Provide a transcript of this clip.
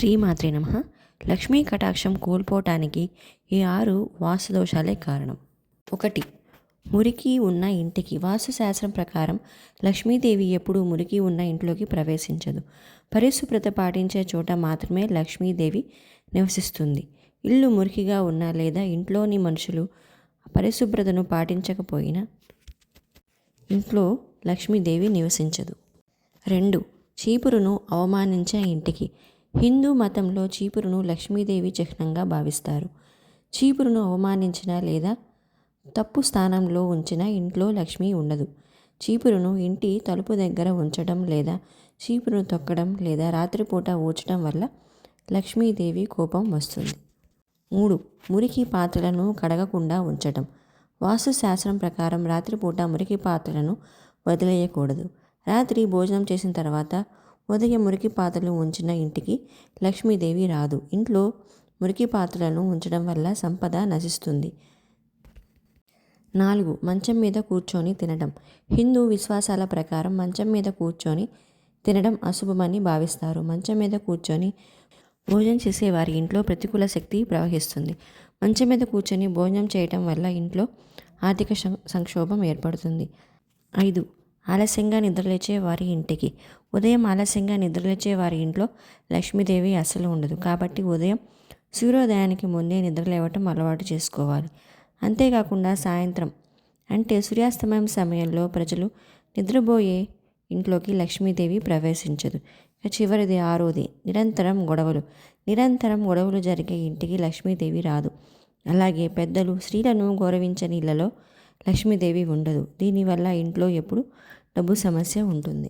శ్రీమాత్రే నమః. లక్ష్మీ కటాక్షం కోల్పోవటానికి ఈ 6 వాస్తుదోషాలే కారణం. 1. మురికి ఉన్న ఇంటికి. వాస్తుశాస్త్రం ప్రకారం లక్ష్మీదేవి ఎప్పుడూ మురికి ఉన్న ఇంట్లోకి ప్రవేశించదు. పరిశుభ్రత పాటించే చోట మాత్రమే లక్ష్మీదేవి నివసిస్తుంది. ఇల్లు మురికిగా ఉన్నా లేదా ఇంట్లోని మనుషులు పరిశుభ్రతను పాటించకపోయినా ఇంట్లో లక్ష్మీదేవి నివసించదు. 2. చీపురును అవమానించే ఇంటికి. హిందూ మతంలో చీపురును లక్ష్మీదేవి చిహ్నంగా భావిస్తారు. చీపురును అవమానించిన లేదా తప్పు స్థానంలో ఉంచిన ఇంట్లో లక్ష్మి ఉండదు. చీపురును ఇంటి తలుపు దగ్గర ఉంచడం లేదా చీపురును తొక్కడం లేదా రాత్రిపూట ఊడ్చడం వల్ల లక్ష్మీదేవి కోపం వస్తుంది. 3. మురికి పాత్రలను కడగకుండా ఉంచడం. వాస్తుశాస్త్రం ప్రకారం రాత్రిపూట మురికి పాత్రలను వదిలేయకూడదు. రాత్రి భోజనం చేసిన తర్వాత ఉదయం మురికి పాత్రలు ఉంచిన ఇంటికి లక్ష్మీదేవి రాదు. ఇంట్లో మురికి పాత్రలను ఉంచడం వల్ల సంపద నశిస్తుంది. 4. మంచం మీద కూర్చొని తినడం. హిందూ విశ్వాసాల ప్రకారం మంచం మీద కూర్చొని తినడం అశుభమని భావిస్తారు. మంచం మీద కూర్చొని భోజనం చేసే వారి ఇంట్లో ప్రతికూల శక్తి ప్రవహిస్తుంది. మంచం మీద కూర్చొని భోజనం చేయటం వల్ల ఇంట్లో ఆర్థిక సంక్షోభం ఏర్పడుతుంది. 5. ఆలస్యంగా నిద్రలేచే వారి ఇంటికి. ఉదయం ఆలస్యంగా నిద్రలేచే వారి ఇంట్లో లక్ష్మీదేవి అస్సలు ఉండదు. కాబట్టి ఉదయం సూర్యోదయానికి ముందే నిద్రలేవటం అలవాటు చేసుకోవాలి. అంతేకాకుండా సాయంత్రం అంటే సూర్యాస్తమయం సమయంలో ప్రజలు నిద్రపోయే ఇంట్లోకి లక్ష్మీదేవి ప్రవేశించదు. చివరిది 6వది నిరంతరం గొడవలు జరిగే ఇంటికి లక్ష్మీదేవి రాదు. అలాగే పెద్దలు స్త్రీలను గౌరవించని ఇళ్లలో లక్ష్మీదేవి ఉండదు. దీనివల్ల ఇంట్లో ఎప్పుడు డబ్బు సమస్య ఉంటుంది.